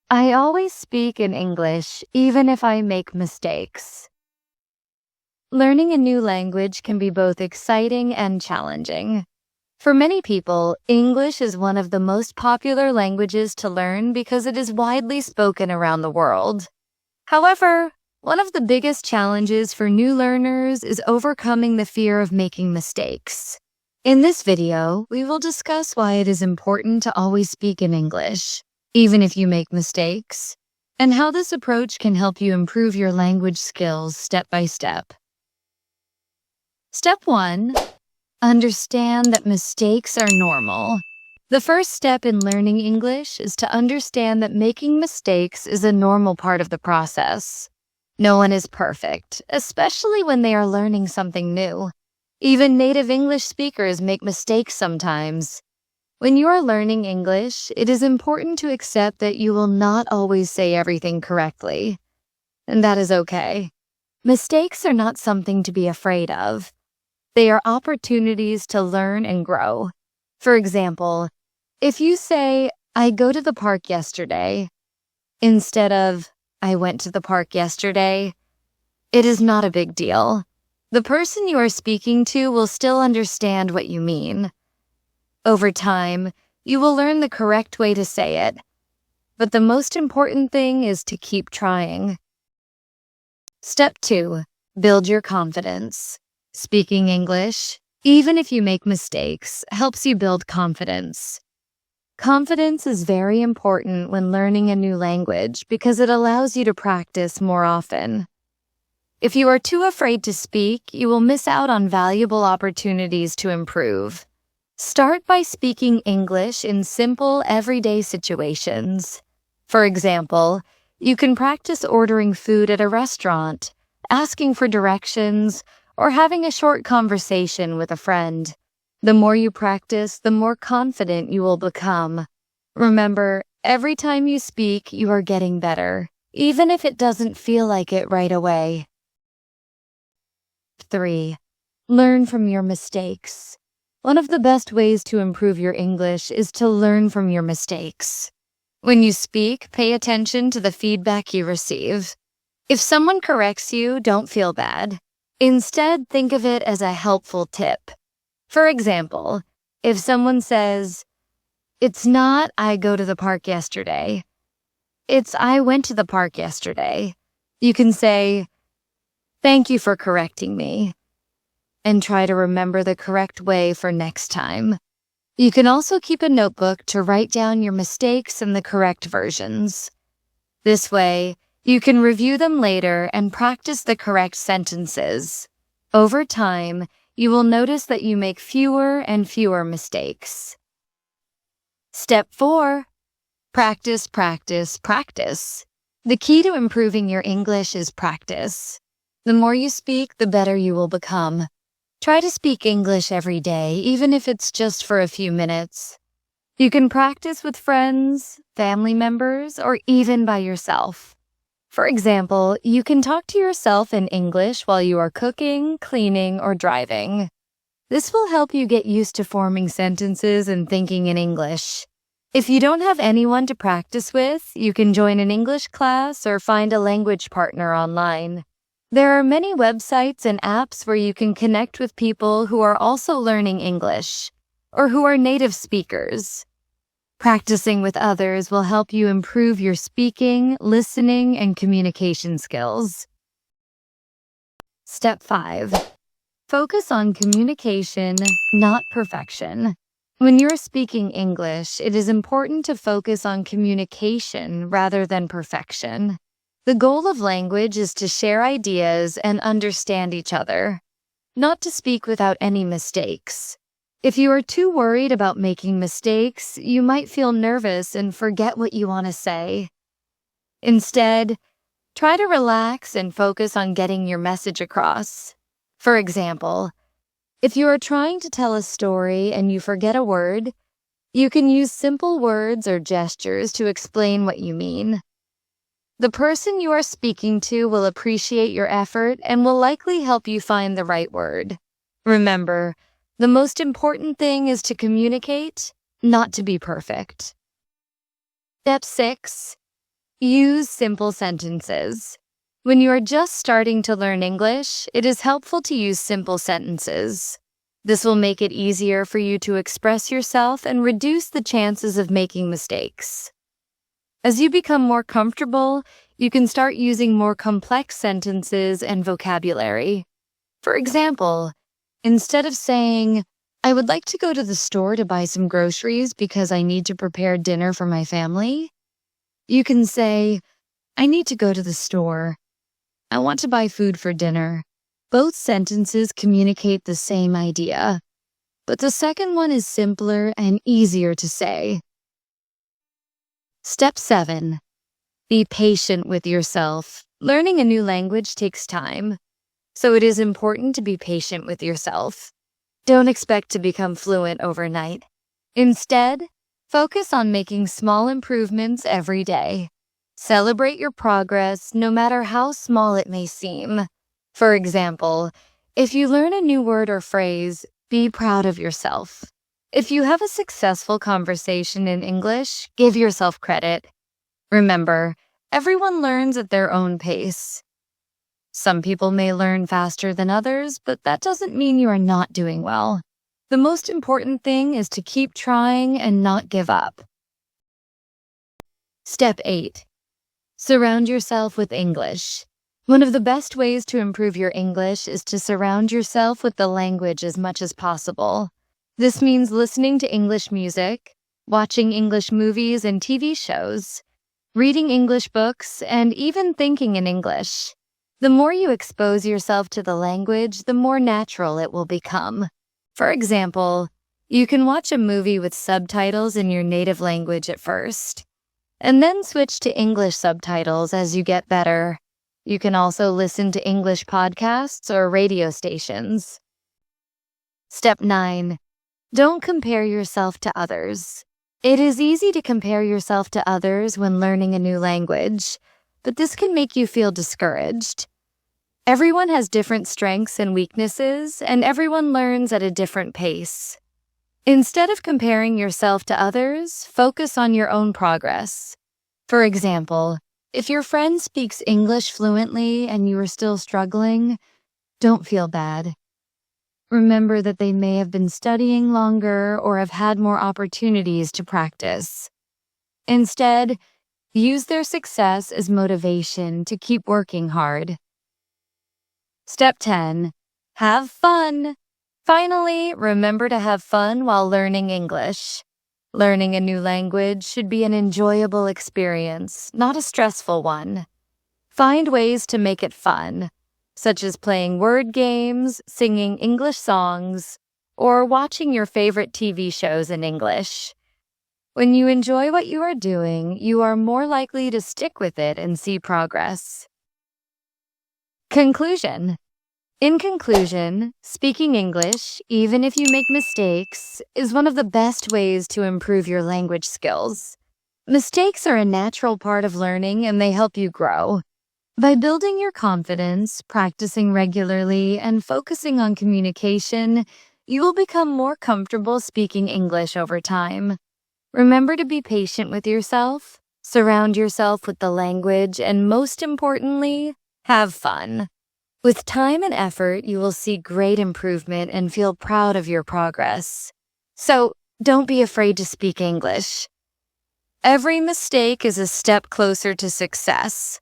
I always speak in English, even if I make mistakes. Learning a new language can be both exciting and challenging. For many people, English is one of the most popular languages to learn because it is widely spoken around the world. However, one of the biggest challenges for new learners is overcoming the fear of making mistakes. In this video, we will discuss why it is important to always speak in English, even if you make mistakes, and how this approach can help you improve your language skills step by step. Step 1. Understand that mistakes are normal. The first step in learning English is to understand that making mistakes is a normal part of the process. No one is perfect, especially when they are learning something new. Even native English speakers make mistakes sometimes. When you are learning English, it is important to accept that you will not always say everything correctly. And that is okay. Mistakes are not something to be afraid of. They are opportunities to learn and grow. For example, if you say, "I go to the park yesterday," instead of, "I went to the park yesterday," it is not a big deal. The person you are speaking to will still understand what you mean. Over time, you will learn the correct way to say it. But the most important thing is to keep trying. Step 2. Build your confidence. Speaking English, even if you make mistakes, helps you build confidence. Confidence is very important when learning a new language because it allows you to practice more often. If you are too afraid to speak, you will miss out on valuable opportunities to improve. Start by speaking English in simple, everyday situations. For example, you can practice ordering food at a restaurant, asking for directions, or having a short conversation with a friend. The more you practice, the more confident you will become. Remember, every time you speak, you are getting better, even if it doesn't feel like it right away. 3. Learn from your mistakes. One of the best ways to improve your English is to learn from your mistakes. When you speak, pay attention to the feedback you receive. If someone corrects you, don't feel bad. Instead, think of it as a helpful tip. For example, if someone says, "It's not I go to the park yesterday," it's "I went to the park yesterday," you can say, "Thank you for correcting me," and try to remember the correct way for next time. You can also keep a notebook to write down your mistakes and the correct versions. This way, you can review them later and practice the correct sentences. Over time, you will notice that you make fewer and fewer mistakes. Step 4. Practice, practice, practice. The key to improving your English is practice. The more you speak, the better you will become. Try to speak English every day, even if it's just for a few minutes. You can practice with friends, family members, or even by yourself. For example, you can talk to yourself in English while you are cooking, cleaning, or driving. This will help you get used to forming sentences and thinking in English. If you don't have anyone to practice with, you can join an English class or find a language partner online. There are many websites and apps where you can connect with people who are also learning English or who are native speakers. Practicing with others will help you improve your speaking, listening, and communication skills. Step 5. Focus on communication, not perfection. When you're speaking English, it is important to focus on communication rather than perfection. The goal of language is to share ideas and understand each other, not to speak without any mistakes. If you are too worried about making mistakes, you might feel nervous and forget what you want to say. Instead, try to relax and focus on getting your message across. For example, if you are trying to tell a story and you forget a word, you can use simple words or gestures to explain what you mean. The person you are speaking to will appreciate your effort and will likely help you find the right word. Remember, the most important thing is to communicate, not to be perfect. Step 6. Use simple sentences. When you are just starting to learn English, it is helpful to use simple sentences. This will make it easier for you to express yourself and reduce the chances of making mistakes. As you become more comfortable, you can start using more complex sentences and vocabulary. For example, instead of saying, "I would like to go to the store to buy some groceries because I need to prepare dinner for my family," you can say, "I need to go to the store. I want to buy food for dinner." Both sentences communicate the same idea, but the second one is simpler and easier to say. Step 7. Be patient with yourself. Learning a new language takes time, so it is important to be patient with yourself. Don't expect to become fluent overnight. Instead, focus on making small improvements every day. Celebrate your progress, no matter how small it may seem. For example, if you learn a new word or phrase, be proud of yourself. If you have a successful conversation in English, give yourself credit. Remember, everyone learns at their own pace. Some people may learn faster than others, but that doesn't mean you are not doing well. The most important thing is to keep trying and not give up. Step 8. Surround yourself with English. One of the best ways to improve your English is to surround yourself with the language as much as possible. This means listening to English music, watching English movies and TV shows, reading English books, and even thinking in English. The more you expose yourself to the language, the more natural it will become. For example, you can watch a movie with subtitles in your native language at first, and then switch to English subtitles as you get better. You can also listen to English podcasts or radio stations. Step 9. Don't compare yourself to others. It is easy to compare yourself to others when learning a new language, but this can make you feel discouraged. Everyone has different strengths and weaknesses, and everyone learns at a different pace. Instead of comparing yourself to others, focus on your own progress. For example, if your friend speaks English fluently and you are still struggling, don't feel bad. Remember that they may have been studying longer or have had more opportunities to practice. Instead, use their success as motivation to keep working hard. Step 10. Have fun. Finally, remember to have fun while learning English. Learning a new language should be an enjoyable experience, not a stressful one. Find ways to make it fun, such as playing word games, singing English songs, or watching your favorite TV shows in English. When you enjoy what you are doing, you are more likely to stick with it and see progress. Conclusion. In conclusion, speaking English, even if you make mistakes, is one of the best ways to improve your language skills. Mistakes are a natural part of learning and they help you grow. By building your confidence, practicing regularly, and focusing on communication, you will become more comfortable speaking English over time. Remember to be patient with yourself, surround yourself with the language, and most importantly, have fun. With time and effort, you will see great improvement and feel proud of your progress. So, don't be afraid to speak English. Every mistake is a step closer to success.